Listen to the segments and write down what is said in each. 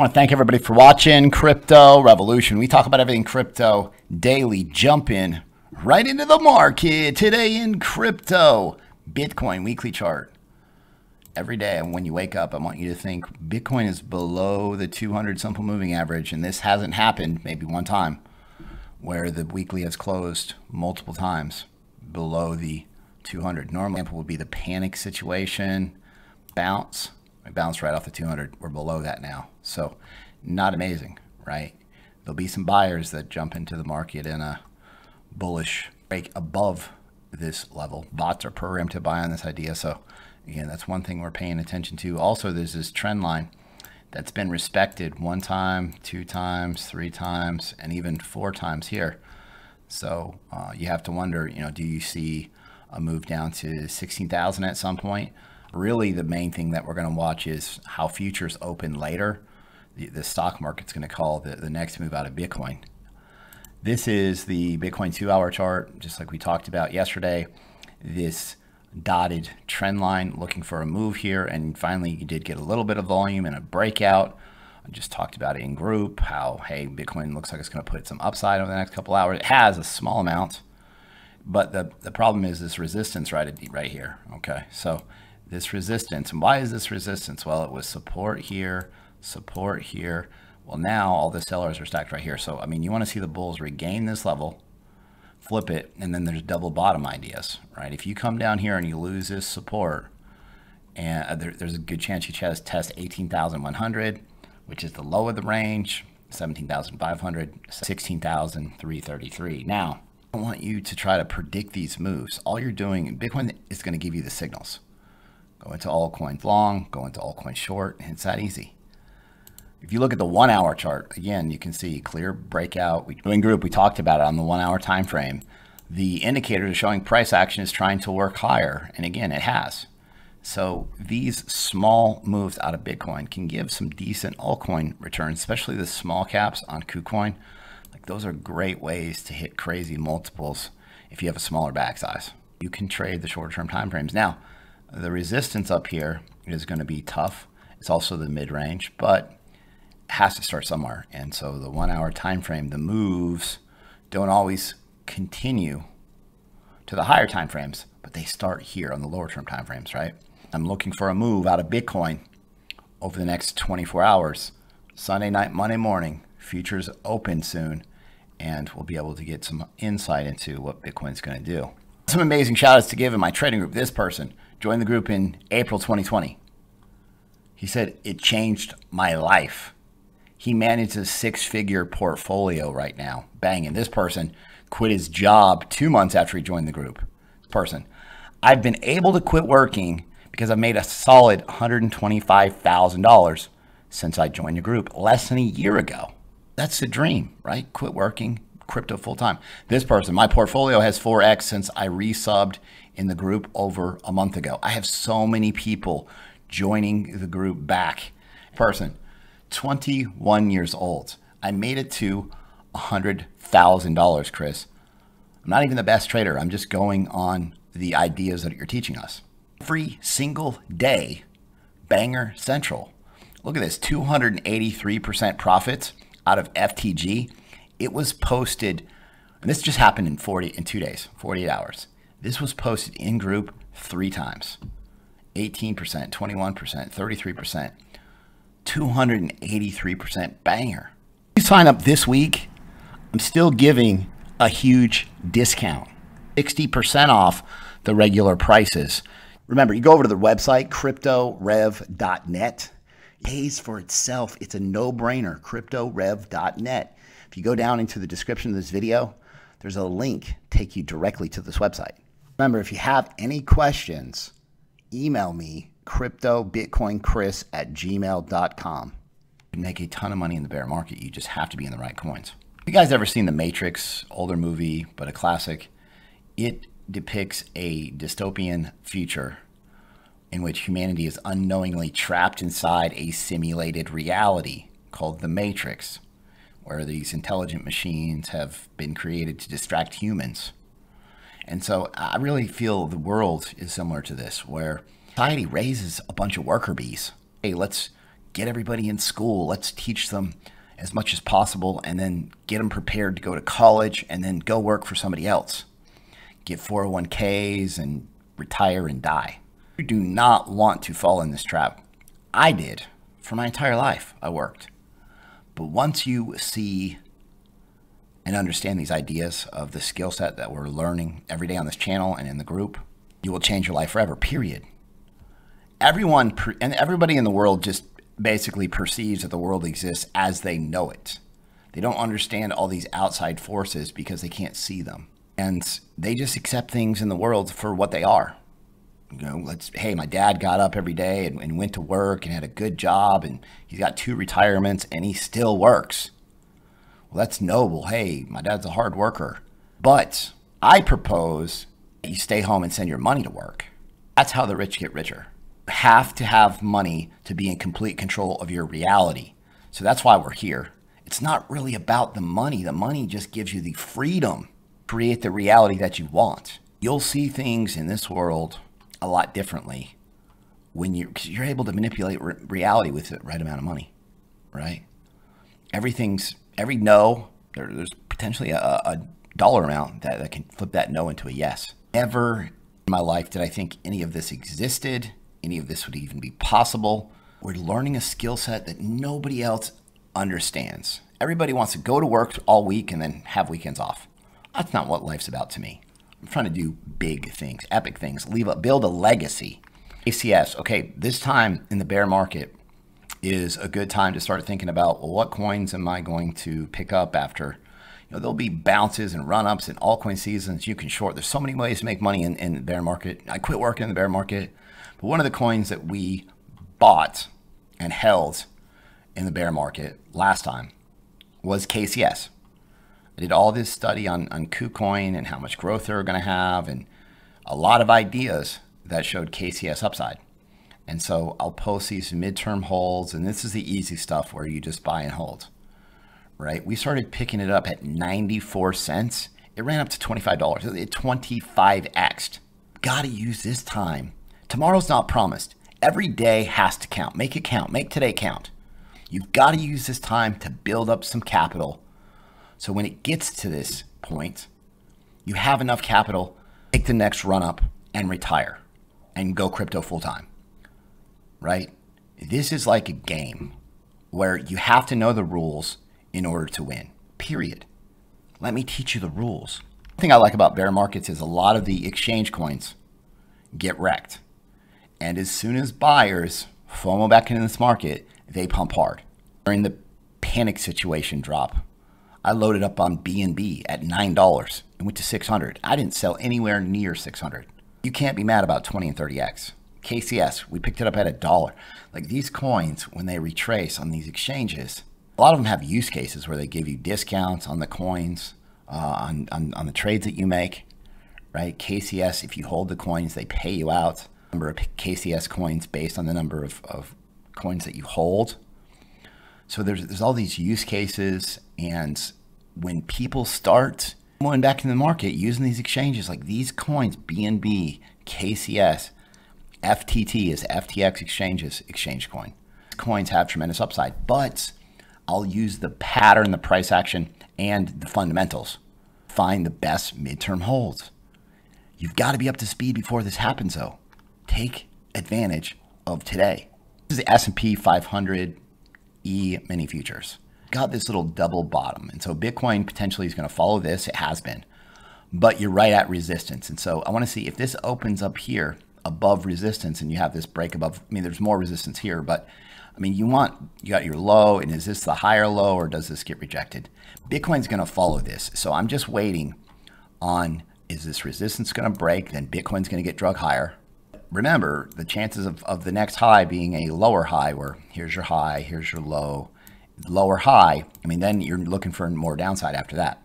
I want to thank everybody for watching Crypto Revolution. We talk about everything crypto daily, jumping right into the market. Today in crypto, Bitcoin weekly chart. Every day when you wake up, I want you to think Bitcoin is below the 200 simple moving average, and this hasn't happened maybe one time where the weekly has closed multiple times below the 200. Normally, example would be the panic situation, bounce. We bounced right off the 200. We're below that now. So not amazing, right? There'll be some buyers that jump into the market in a bullish break above this level. Bots are programmed to buy on this idea. So again, that's one thing we're paying attention to. Also, there's this trend line that's been respected one time, two times, three times, and even four times here. So you have to wonder, do you see a move down to 16,000 at some point? Really, the main thing that we're going to watch is how futures open later. The stock market's going to call the next move out of Bitcoin. This is the Bitcoin 2-hour chart, just like we talked about yesterday. This dotted trend line looking for a move here, and finally you did get a little bit of volume and a breakout. I just talked about it in group, how, hey, Bitcoin looks like it's going to put some upside over the next couple hours. It has a small amount, but the problem is this resistance right here. Okay, so this resistance, and why is this resistance? Well, it was support here, support here. Well, now all the sellers are stacked right here. So, I mean, you want to see the bulls regain this level, flip it, and then there's double bottom ideas, right? If you come down here and you lose this support, and there's a good chance you test 18,100, which is the low of the range, 17,500, 16,333. Now, I want you to try to predict these moves. All you're doing, Bitcoin is going to give you the signals. Go into altcoins long, go into altcoins short, and it's that easy. If you look at the 1-hour chart, again, you can see clear breakout. In group, we talked about it on the 1-hour time frame. The indicators are showing price action is trying to work higher, and again, it has. So these small moves out of Bitcoin can give some decent altcoin returns, especially the small caps on Kucoin. Like, those are great ways to hit crazy multiples if you have a smaller back size. You can trade the short-term time frames. Now, the resistance up here is going to be tough. It's also the mid-range, but it has to start somewhere. And so the 1-hour time frame, the moves don't always continue to the higher time frames, but they start here on the lower term time frames, right? I'm looking for a move out of Bitcoin over the next 24 hours. Sunday night, Monday morning, futures open soon, and we'll be able to get some insight into what Bitcoin's going to do. Some amazing shout outs to give in my trading group. This person joined the group in April 2020. He said, it changed my life. He manages a 6-figure portfolio right now. Bang. And this person quit his job 2 months after he joined the group. This person, I've been able to quit working because I've made a solid $125,000 since I joined the group less than a year ago. That's the dream, right? Quit working, crypto full time. This person, my portfolio has 4x since I resubbed in the group over a month ago. I have so many people joining the group back. Person, 21 years old. I made it to $100,000, Chris. I'm not even the best trader. I'm just going on the ideas that you're teaching us. Every single day, Banger Central. Look at this, 283% profits out of FTG. It was posted, and this just happened in 2 days, 48 hours. This was posted in group 3 times. 18%, 21%, 33%, 283% banger. If you sign up this week, I'm still giving a huge discount, 60% off the regular prices. Remember, you go over to the website, cryptorev.net. It pays for itself. It's a no-brainer, cryptorev.net. If you go down into the description of this video, there's a link take you directly to this website. Remember, if you have any questions, email me, cryptobitcoinchris@gmail.com. You can make a ton of money in the bear market. You just have to be in the right coins. You guys ever seen The Matrix? Older movie, but a classic. It depicts a dystopian future in which humanity is unknowingly trapped inside a simulated reality called The Matrix, where these intelligent machines have been created to distract humans. And so I really feel the world is similar to this, where society raises a bunch of worker bees. Hey, let's get everybody in school. Let's teach them as much as possible and then get them prepared to go to college and then go work for somebody else. Get 401ks and retire and die. You do not want to fall in this trap. I did. For my entire life, I worked. But once you see and understand these ideas of the skill set that we're learning every day on this channel and in the group, you will change your life forever, period. Everybody in the world just basically perceives that the world exists as they know it. They don't understand all these outside forces because they can't see them. And they just accept things in the world for what they are. You know, hey, my dad got up every day and went to work and had a good job and he's got 2 retirements and he still works. Well, that's noble. Hey, my dad's a hard worker. But I propose that you stay home and send your money to work. That's how the rich get richer. You have to have money to be in complete control of your reality. So that's why we're here. It's not really about the money. The money just gives you the freedom to create the reality that you want. You'll see things in this world a lot differently because you're able to manipulate reality with the right amount of money, right? Every no, there's potentially a dollar amount that can flip that no into a yes. Never in my life did I think any of this existed, any of this would even be possible. We're learning a skill set that nobody else understands. Everybody wants to go to work all week and then have weekends off. That's not what life's about to me. I'm trying to do big things, epic things, build a legacy. ACS, okay, this time in the bear market is a good time to start thinking about, well, what coins am I going to pick up after? You know, there'll be bounces and run-ups and altcoin seasons. You can short. There's so many ways to make money in the bear market. I quit working in the bear market, but one of the coins that we bought and held in the bear market last time was KCS. I did all this study on Kucoin and how much growth they were going to have and a lot of ideas that showed KCS upside. And so I'll post these midterm holds, and this is the easy stuff where you just buy and hold, right? We started picking it up at 94 cents. It ran up to $25. It 25x'd. Got to use this time. Tomorrow's not promised. Every day has to count. Make it count. Make today count. You've got to use this time to build up some capital. So when it gets to this point, you have enough capital, take the next run up and retire and go crypto full time, right? This is like a game where you have to know the rules in order to win, period. Let me teach you the rules. The thing I like about bear markets is a lot of the exchange coins get wrecked. And as soon as buyers FOMO back into this market, they pump hard. During the panic situation drop, I loaded up on BNB at $9 and went to 600. I didn't sell anywhere near 600. You can't be mad about 20 and 30x. KCS, we picked it up at $1. Like these coins, when they retrace on these exchanges, a lot of them have use cases where they give you discounts on the coins, on the trades that you make, right? KCS, if you hold the coins, they pay you out. Number of KCS coins based on the number of coins that you hold. So there's all these use cases, and when people start going back in the market using these exchanges, like these coins, BNB, KCS, FTT is FTX exchanges, exchange coin. These coins have tremendous upside, but I'll use the pattern, the price action, and the fundamentals. Find the best midterm holds. You've got to be up to speed before this happens, though. Take advantage of today. This is the S&P 500 mini futures. Got this little double bottom, and so Bitcoin potentially is going to follow this. It has been, but you're right at resistance, and so I want to see if this opens up here above resistance, and you have this break above. I mean, there's more resistance here, but I mean, you got your low, and is this the higher low, or does this get rejected? Bitcoin's going to follow this, so I'm just waiting on, is this resistance going to break? Then Bitcoin's going to get drug higher. Remember, the chances of the next high being a lower high, where here's your high, here's your low, lower high. I mean, then you're looking for more downside after that.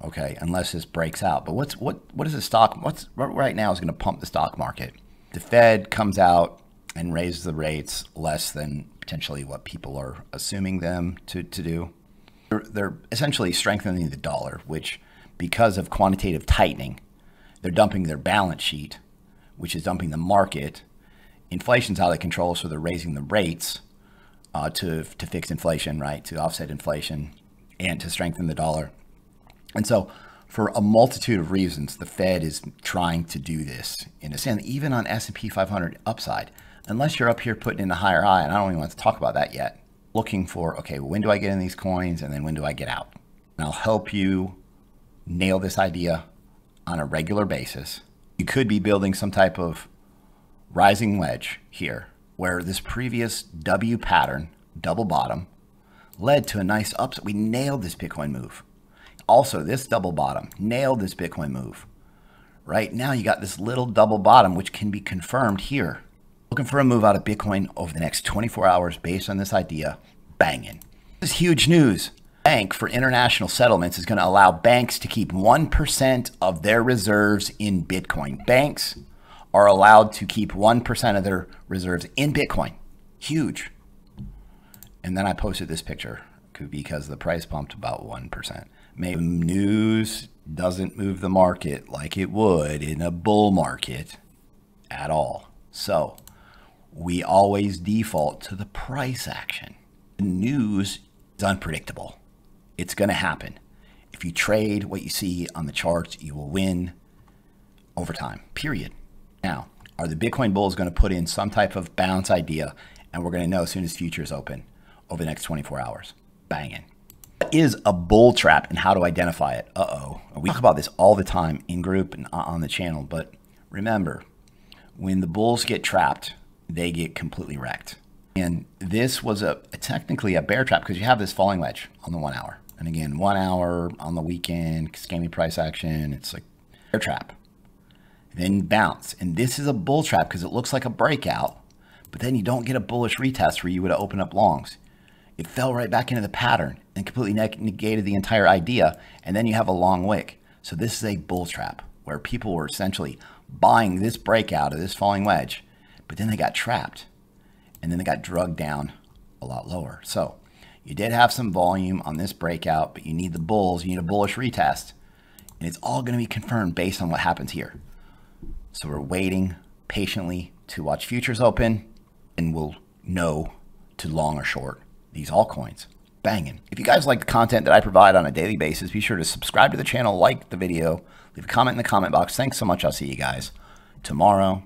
Okay, unless this breaks out. But what is the stock? What's right now is going to pump the stock market? The Fed comes out and raises the rates less than potentially what people are assuming them to do. They're essentially strengthening the dollar, which, because of quantitative tightening, they're dumping their balance sheet, which is dumping the market. Inflation's out of control, so they're raising the rates, to fix inflation, right? To offset inflation and to strengthen the dollar. And so for a multitude of reasons, the Fed is trying to do this in a sense, even on S&P 500 upside, unless you're up here putting in a higher high. And I don't even want to talk about that yet. Looking for, okay, when do I get in these coins? And then when do I get out? And I'll help you nail this idea on a regular basis. You could be building some type of rising wedge here, where this previous W pattern, double bottom, led to a nice upside. We nailed this Bitcoin move. Also, this double bottom nailed this Bitcoin move. Right now, you got this little double bottom, which can be confirmed here. Looking for a move out of Bitcoin over the next 24 hours based on this idea, banging. This is huge news. Bank for international settlements is going to allow banks to keep 1% of their reserves in Bitcoin. Banks are allowed to keep 1% of their reserves in Bitcoin. Huge. And then I posted this picture because the price pumped about 1%. Maybe news doesn't move the market like it would in a bull market at all. So we always default to the price action. The news is unpredictable. It's going to happen. If you trade what you see on the charts, you will win over time, period. Now, are the Bitcoin bulls going to put in some type of bounce idea, and we're going to know as soon as futures open over the next 24 hours? Banging. What is a bull trap and how to identify it? We talk about this all the time in group and on the channel, but remember, when the bulls get trapped, they get completely wrecked. And this was technically a bear trap because you have this falling wedge on the 1 hour. And again, 1 hour on the weekend, scammy price action, it's like bear trap. Then bounce. And this is a bull trap because it looks like a breakout, but then you don't get a bullish retest where you would have opened up longs. It fell right back into the pattern and completely negated the entire idea. And then you have a long wick. So this is a bull trap where people were essentially buying this breakout of this falling wedge, but then they got trapped and then they got drugged down a lot lower. So you did have some volume on this breakout, but you need the bulls, you need a bullish retest, and it's all going to be confirmed based on what happens here. So we're waiting patiently to watch futures open, and we'll know to long or short these altcoins. Banging. If you guys like the content that I provide on a daily basis, be sure to subscribe to the channel, like the video, leave a comment in the comment box. Thanks so much. I'll see you guys tomorrow.